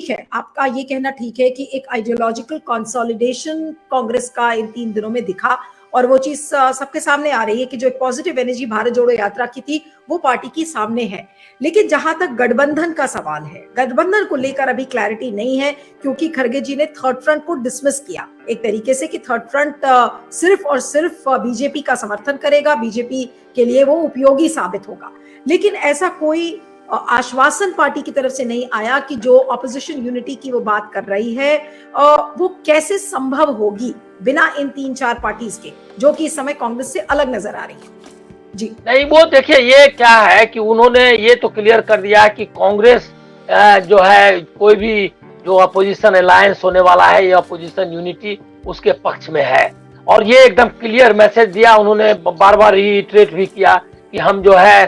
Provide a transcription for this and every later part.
ठीक है, आपका ये कहना ठीक है कि एक आइडियोलॉजिकल कंसोलिडेशन कांग्रेस का इन 3 दिनों में दिखा, और वो चीज सबके सामने आ रही है कि जो एक पॉजिटिव एनर्जी भारत जोड़ो यात्रा की थी वो पार्टी की सामने है। लेकिन जहां तक गठबंधन का सवाल है, गठबंधन को लेकर अभी क्लैरिटी नहीं है, क्योंकि खड़गे जी ने थर्ड फ्रंट को डिसमिस किया एक तरीके से कि थर्ड फ्रंट सिर्फ और सिर्फ बीजेपी का समर्थन करेगा, बीजेपी के लिए वो उपयोगी साबित होगा। लेकिन ऐसा कोई आश्वासन पार्टी की तरफ से नहीं आया कि जो ऑपोजिशन यूनिटी की वो बात कर रही है वो कैसे संभव होगी बिना इन 3-4 पार्टीज के, जो कि इस समय कांग्रेस से अलग नजर आ रही है। जी नहीं, वो देखिए ये क्या है कि उन्होंने ये तो क्लियर कर दिया कि कांग्रेस जो है कोई भी जो अपोजिशन अलायंस होने वाला है या अपोजिशन यूनिटी उसके पक्ष में है, और ये एकदम क्लियर मैसेज दिया उन्होंने, बार बार रिट्रेट भी किया कि हम जो है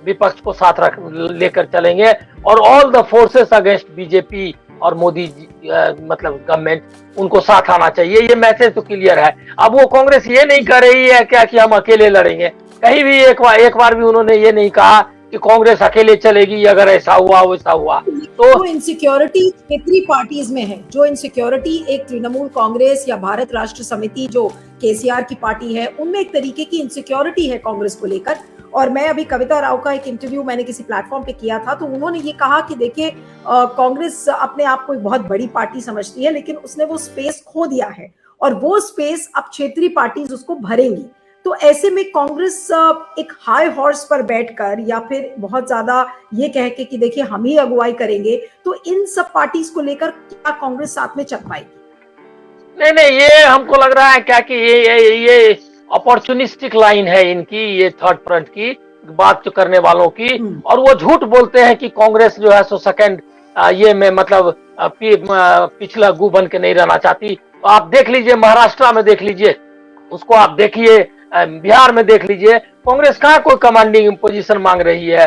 विपक्ष को साथ रख लेकर चलेंगे और all the forces against BJP और मोदी मतलब गवर्नमेंट, उनको साथ आना चाहिए। ये मैसेज तो क्लियर है। अब वो कांग्रेस ये नहीं कर रही है क्या कि हम अकेले लड़ेंगे, कहीं भी एक बार भी उन्होंने ये नहीं कहा कि कांग्रेस अकेले चलेगी अगर ऐसा हुआ वैसा हुआ। तो इनसिक्योरिटी क्षेत्रीय पार्टीज में है, जो इनसिक्योरिटी एक तृणमूल कांग्रेस या भारत राष्ट्र समिति जो केसीआर की पार्टी है उनमें एक तरीके की इनसिक्योरिटी है कांग्रेस को लेकर। और मैं अभी कविता राव का एक इंटरव्यू मैंने किसी प्लेटफॉर्म पे किया था, तो उन्होंने ये कहा कि देखिए कांग्रेस अपने आप को एक बहुत बड़ी पार्टी समझती है, लेकिन उसने वो स्पेस खो दिया है और वो स्पेस अब क्षेत्रीय पार्टीज उसको भरेंगी। तो ऐसे में कांग्रेस एक हाई हॉर्स पर बैठकर या फिर बहुत ज्यादा ये कह के कि देखिए हम ही अगुवाई करेंगे, तो इन सब पार्टीज को लेकर क्या कांग्रेस साथ में चल पाएगी? नहीं, ये हमको लग रहा है क्या कि ये अपॉर्चुनिस्टिक लाइन है इनकी, ये थर्ड फ्रंट की बात जो करने वालों की, और वो झूठ बोलते हैं कि कांग्रेस जो है सो सेकंड ये में मतलब पिछला गु बन के नहीं रहना चाहती। तो आप देख लीजिए, महाराष्ट्र में देख लीजिए, उसको आप देखिए, बिहार में देख लीजिए, कांग्रेस कहाँ कोई कमांडिंग पोजीशन मांग रही है।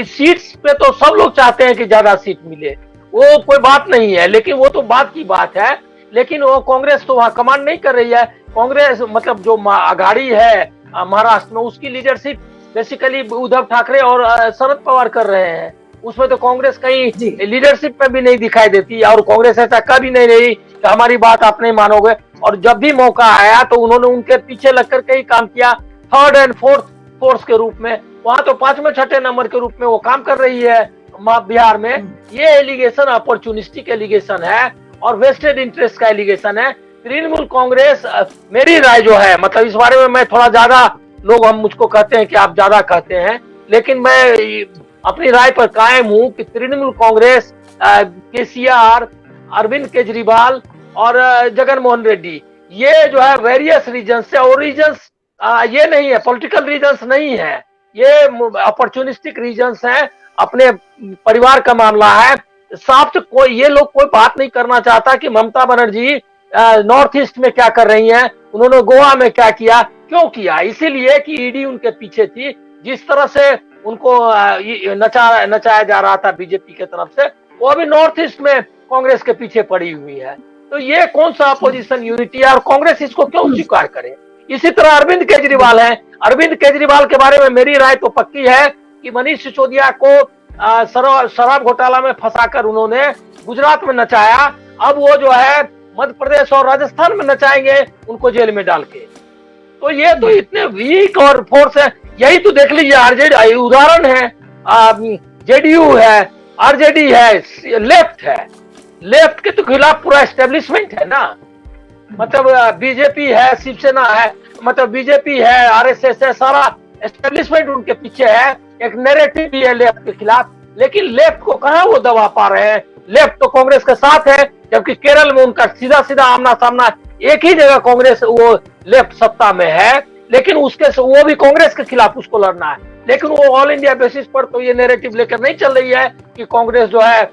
सीट्स पे तो सब लोग चाहते हैं कि ज्यादा सीट मिले, वो कोई बात नहीं है, लेकिन वो तो बात की बात है, लेकिन वो कांग्रेस तो वहाँ कमांड नहीं कर रही है। कांग्रेस मतलब जो अघाड़ी है महाराष्ट्र में, उसकी लीडरशिप बेसिकली उद्धव ठाकरे और शरद पवार कर रहे हैं। उसमें तो कांग्रेस कहीं लीडरशिप में भी नहीं दिखाई देती, और कांग्रेस ऐसा कभी नहीं रही कि हमारी बात आप नहीं मानोगे। और जब भी मौका आया तो उन्होंने उनके पीछे लगकर कई काम किया, थर्ड एंड फोर्थ फोर्स के रूप में, वहां तो 5वें 6ठे नंबर के रूप में वो काम कर रही है बिहार में। ये एलिगेशन अपॉर्चुनिस्टिक एलिगेशन है और वेस्टेड इंटरेस्ट का एलिगेशन है। तृणमूल कांग्रेस, मेरी राय जो है, मतलब इस बारे में मैं थोड़ा ज्यादा, लोग हम मुझको कहते हैं कि आप ज्यादा कहते हैं, लेकिन मैं अपनी राय पर कायम हूं कि तृणमूल कांग्रेस, केसीआर, अरविंद केजरीवाल और जगन मोहन रेड्डी, ये जो है वेरियस रीजन से, और रीजन्स ये नहीं है, पॉलिटिकल रीजन्स नहीं है, ये अपॉर्चुनिस्टिक रीजन्स हैं, अपने परिवार का मामला है। साफ तो कोई ये लोग कोई बात नहीं करना चाहता कि ममता बनर्जी नॉर्थ ईस्ट में क्या कर रही हैं, उन्होंने गोवा में क्या किया, क्यों किया, इसीलिए कि ईडी उनके पीछे थी। जिस तरह से उनको नचाया जा रहा था बीजेपी के तरफ से, वो अभी नॉर्थ ईस्ट में कांग्रेस के पीछे पड़ी हुई है। तो ये कौन सा अपोजिशन यूनिटी है और कांग्रेस इसको क्यों स्वीकार करे। इसी तरह अरविंद केजरीवाल है, अरविंद केजरीवाल के बारे में मेरी राय तो पक्की है कि मनीष सिसोदिया को शराब घोटाला में फंसाकर उन्होंने गुजरात में नचाया, अब वो जो है मध्य प्रदेश और राजस्थान में नचाएंगे उनको जेल में डाल के। तो ये तो इतने वीक और फोर्स है, यही तो देख लीजिए, आरजेडी उदाहरण है, जेडीयू है, आरजेडी है, लेफ्ट है, लेफ्ट के तो खिलाफ पूरा एस्टेब्लिशमेंट है ना, मतलब बीजेपी है, शिवसेना है, मतलब बीजेपी है, आरएसएस है, सारा एस्टेब्लिशमेंट उनके पीछे है, एक नैरेटिव भी है लेफ्ट के खिलाफ, लेकिन लेफ्ट को कहां वो दबा पा रहे हैं। लेफ्ट तो कांग्रेस के साथ है, जबकि केरल में उनका सीधा सीधा आमना सामना, एक ही जगह कांग्रेस वो लेफ्ट सत्ता में है, लेकिन उसके वो भी कांग्रेस के खिलाफ उसको लड़ना है, लेकिन वो ऑल इंडिया बेसिस पर तो ये नैरेटिव लेकर नहीं चल रही है कि कांग्रेस जो है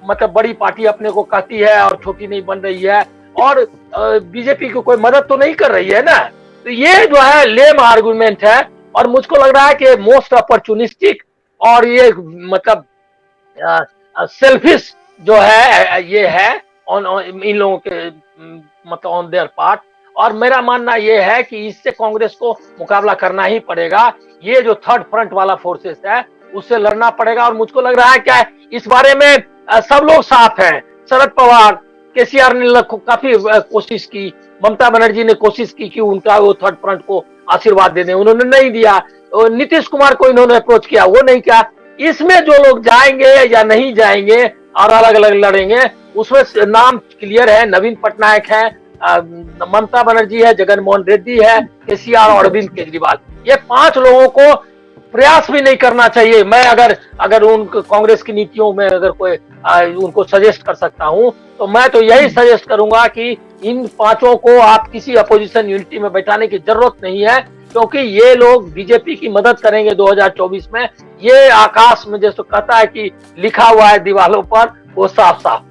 मतलब बड़ी पार्टी अपने को कहती है और छोटी नहीं बन रही है, और बीजेपी को कोई मदद तो नहीं कर रही है ना। तो ये जो है लेम आर्गुमेंट है, और मुझको लग रहा है कि मोस्ट अपॉर्चुनिस्टिक और ये मतलब सेल्फिश जो है ये है इन लोगों के मतलब ऑन देयर पार्ट। और मेरा मानना ये है कि इससे कांग्रेस को मुकाबला करना ही पड़ेगा, ये जो थर्ड फ्रंट वाला फोर्सेस है उससे लड़ना पड़ेगा। और मुझको लग रहा है क्या इस बारे में सब लोग साथ हैं। शरद पवार, केसीआर ने काफी कोशिश की, ममता बनर्जी ने कोशिश की कि उनका वो थर्ड फ्रंट को आशीर्वाद दे दें, उन्होंने नहीं दिया। नीतीश कुमार को इन्होंने अप्रोच किया, वो नहीं किया। इसमें जो लोग जाएंगे या नहीं जाएंगे और अलग अलग लड़ेंगे, उसमें नाम क्लियर है। नवीन पटनायक है, ममता बनर्जी है, जगन मोहन रेड्डी है, केसीआर और अरविंद केजरीवाल। ये 5 लोगों को प्रयास भी नहीं करना चाहिए। मैं अगर उन कांग्रेस की नीतियों में अगर कोई उनको सजेस्ट कर सकता हूं, तो मैं तो यही सजेस्ट करूंगा कि इन 5 को आप किसी अपोजिशन यूनिटी में बैठाने की जरूरत नहीं है, क्योंकि ये लोग बीजेपी की मदद करेंगे 2024 में। ये आकाश में जैसे कहता है कि लिखा हुआ है दीवारों पर, वो साफ साफ।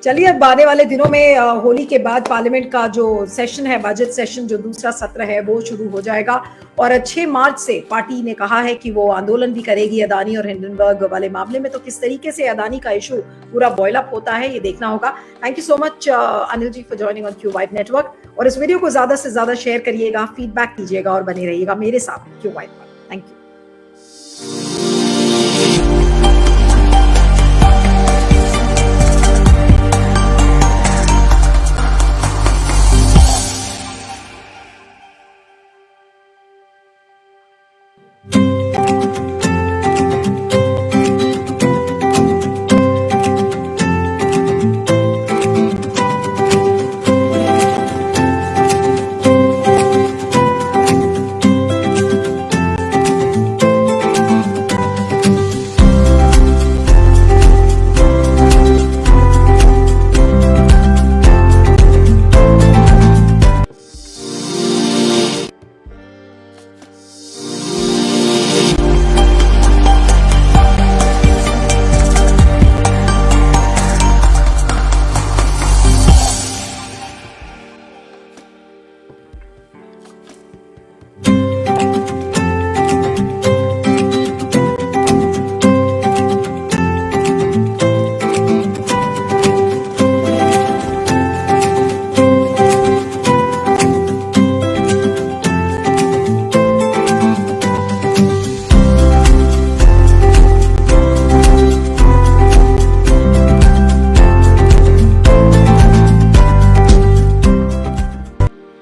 चलिए, अब आने वाले दिनों में होली के बाद पार्लियामेंट का जो सेशन है, बजट सेशन, जो दूसरा सत्र है, वो शुरू हो जाएगा। और 6 मार्च से पार्टी ने कहा है कि वो आंदोलन भी करेगी अदानी और हिंडनबर्ग वाले मामले में। तो किस तरीके से अदानी का इशू पूरा बॉयल अप होता है, ये देखना होगा। Thank you so much Anil ji for joining on Q wide network. और इस वीडियो को ज्यादा से ज्यादा शेयर करिएगा, फीडबैक दीजिएगा और बने रहिएगा मेरे साथ क्यू वाइड पर। Thank you.